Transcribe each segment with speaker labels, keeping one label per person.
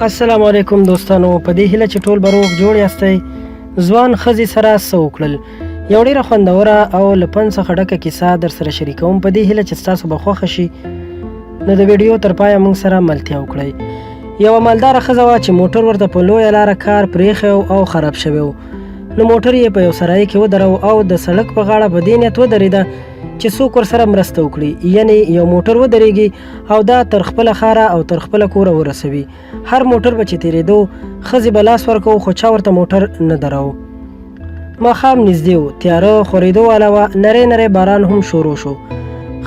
Speaker 1: السلام علیکم دوستانو، په دې هیله چې ټول به روغ جوړ یاستئ. ځوان ښځې سره څه وکړل؟ یو ډېره خوندوره او له پند څخه ډکه کیسه در سره شریکوم، په دې هیله چې ستاسو به خوښه شي. نو د ویډیو تر پایه موږ سره ملتیا وکړئ. یوه مالداره ښځه وه چې موټر ورته په لویه لاره کار پرېښی او خراب شوی و. نو موټر یې په یو سرای کې ودرو او د سړک په غاړه په دې نیت ودرېده چې څوک ورسره مرسته وکړي، یعنی یو موټر ودرېږي او دا تر خپله ښاره او تر خپله کوره ورسوي. هر موټر به چې تېرېدو ښځې به لاس ورکوو، خو چا ورته موټر نه دراو. ماښام نږدې و، تیاره خورېدو واله وه، نری نری باران هم شروع شو.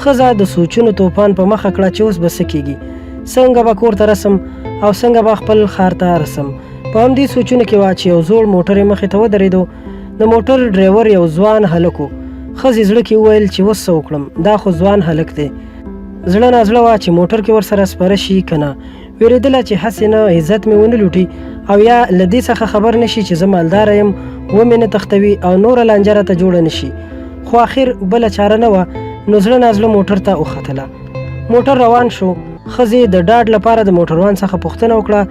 Speaker 1: ښځه د سوچونو توپان په مخه کړه چې اوس به څه کېږي، څنګه به کور ته رسم او څنګه به خپل ښار ته رسم. په همدې سوچونو کې وه چې یو زوړ موټر یې مخې ته ودرېدو. د موټر ډریور یو ځوان هلک و. ښځې زړه کې وویل چې اوس څه وکړم، دا خو ځوان هلک دی. زړه نازړه وه چې موټر کې ورسره سپاره شي که نه. وېرېدله چې هسې نه عزت مې ونه لوټي او یا له دې څخه خبر نه شي چې زه مالداره یم، ومې نه تښتوي او نوره لانجه راته جوړه نه شي. خو اخر بله چاره نه وه، نو زړه نازړه موټر ته وختله. موټر روان شو. ښځې د ډاډ لپاره د موټروان څخه پوښتنه وکړه: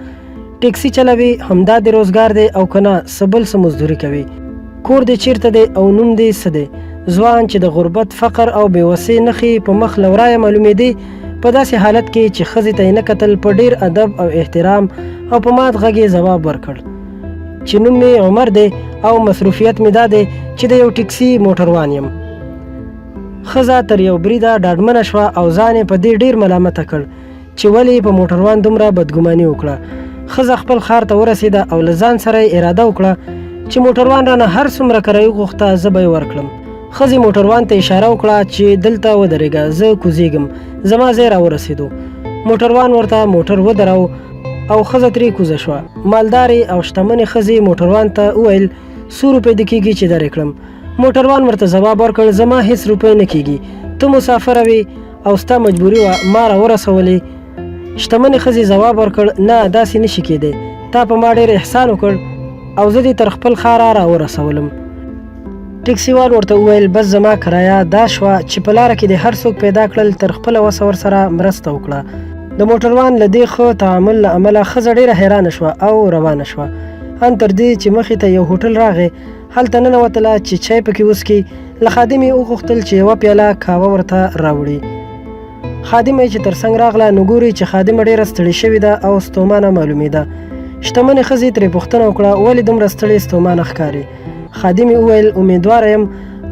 Speaker 1: ټیکسي چلوي؟ همدا د روزګار دی او که نه څه بل څه مزدوري کوي؟ کور دې چیرته دی او نوم دې څه دی؟ ځوان چې د غربت، فقر او بېوسۍ نښې په مخ له ورایه معلومېدې، په داسې حالت کې چې ښځې ته یې نه کتل، په ډېر ادب او احترام او په مات غږ یې ځواب ورکړ چې نوم مې عمر دی او مصروفیت مې دا دی چې د یو ټیکسي موټروان یم. ښځه تر یو بریده ډاډمنه شوه او ځان یې په دې ډېر ملامته کړ چې ولې په موټروان دومره بدګماني وکړه. ښځه خپل ښار ته ورسېده او له ځان سره یې اراده وکړه چې موټروان رانه هر څومره کرایه وغوښته زه به یې ورکړم. ښځې موټروان ته اشاره وکړه چې دلته ودرېږه، زه کوزیږم، زما ځای راورسېدو. موټروان ورته موټر ودراو او ښځه ترې کوزه شوه. مالدارې او شتمنې ښځې موټروان ته وویل: 100 روپۍ دې کېږي چې درې کړم. موټروان ورته ځواب ورکړ: زما هېڅ روپۍ نه کېږي، ته مسافره وې او ستا مجبوري وه ما راورسولې. شتمنې ښځې ځواب ورکړ: نه، داسې نشي کېدی، تا په ما ډېر احسان وکړ او زه دې تر خپل ښاره راورسولم. ټیکسیوال ورته وویل: بس زما کرایه دا شوه چې په لاره کې دې هر څوک پیدا کړل، تر خپله وسه ورسره مرسته وکړه. د موټروان له دې ښه تعامل له امله ښځه ډېره حیرانه شوه او روانه شوه، ان تر دې چې مخې ته یو هوټل راغی. هلته ننوتله چې چای پکې وڅښي. له خادم یې وغوښتل چې یوه پیاله کاوه ورته راوړي. خادمه یې چې تر څنګ راغله، نو ګوري چې خادمه ډېره ستړې شوې ده او ستومانه معلومېده. شتمنې ښځې ترې پوښتنه وکړه: ولې دومره ستړې ستومانه ښکاري؟ خادم یې وویل: امیدواره یم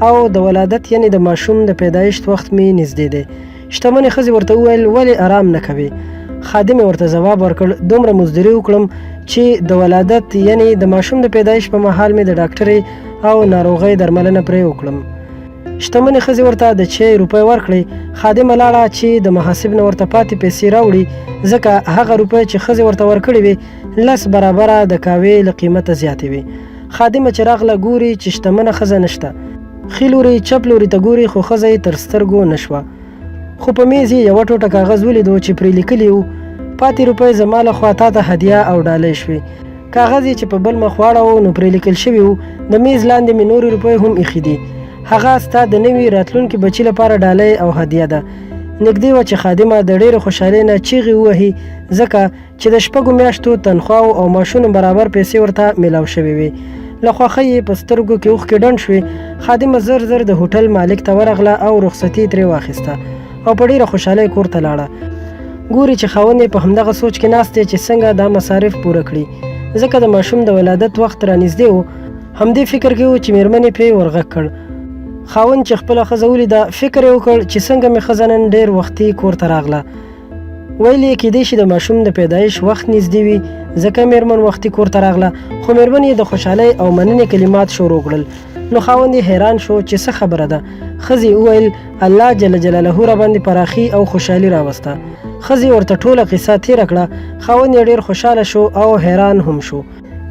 Speaker 1: او د ولادت یعنې د ماشوم د پیدایښت وخت مې نږدې دی. شتمنې ښځې ورته وویل: ولې آرام نه کوې؟ خادم یې ورته ځواب ورکړ: دومره مزدوري وکړم چې د ولادت یعنې د ماشوم د پیدایښت په مهال مې د ډاکټرې او ناروغۍ درملنه پرې وکړم. شتمنې ښځې ورته د چای روپۍ ورکړې. خادمه لاړه چې د محاسب نه ورته پاتې پیسې راوړي، ځکه هغه روپۍ چې ښځې ورته ورکړې وې 10 برابره د کاوې له قیمته زیاتې وې. خادمه چې راغله ګوري چې شتمنه ښځه نشته. ښي لوري چپ لوري ته ګوري، خو ښځه یې تر سترګو نه شوه. خو په میز یې یوه ټوټه کاغذ ولیدو چې پرې لیکلي وو: پاتې روپۍ زما له خوا تا ته هدیه او ډالۍ شوې. کاغذ یې چې په بل مخ واړوو نو پرې لیکل شوي وو: د میز لاندې مې نورې روپۍ هم ایښي دي، هغه ستا د نوي راتلونکي بچي لپاره ډالۍ او هدیه ده. نږدې وه چې خادمه د ډېرې خوشحالۍ نه چیغې ووهي، ځکه چې د 6 میاشتو تنخواو او معاشونو برابر پیسې ورته میلاو شوې وې. له خوښۍ یې په سترګو کې اوښکې ډنډ شوې. خادمه زر زر د هوټل مالک ته ورغله او رخصتي ترې واخیسته او په ډېره خوشحالۍ کور ته لاړه. ګوري چې خاوند یې په همدغه سوچ کې ناست دی چې څنګه دا مصارف پوره کړي، ځکه د ماشوم د ولادت وخت رانږدې و. همدې فکر کې و چې مېرمن یې پرې ورغږ کړ. خاوند چې خپله ښځه ولیده، فکر یې وکړ چې څنګه مې ښځه نن ډېر وختي کور ته راغله. ویل یې کېدای شي د ماشوم د پیدایښت وخت نږدې وي، ځکه مېرمن وختي کور ته راغله. خو مېرمن یې د خوشحالۍ او مننې کلمات شروع کړل. نو خاوند یې حیران شو چې څه خبره ده. ښځې وویل: الله جل جلاله راباندې پراخي او خوشحالي راوسته. ښځې ورته ټوله قصه تېره کړه. خاوند یې ډېر خوشحاله شو او حیران هم شو.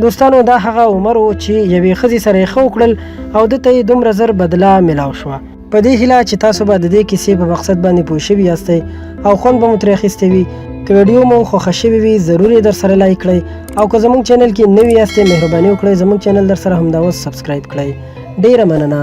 Speaker 1: دوستانو، دا هغه عمر و چې یوې ښځې سره یې ښه وکړل او ده ته یې دومره زر بدله میلاو شوه. په دې هیله چې تاسو به د دې کیسې په مقصد باندې پوه شوي یاستئ او خوند به مو ترې اخیستی وي. که ویډیو مو خوښه شوې وي، ضرور یې در سره لایک کړئ او که زموږ چینل کې نوي یاستئ، مهرباني وکړئ زموږ چینل در سره همدا اوس سبسکرایب کړئ. ډېره مننه.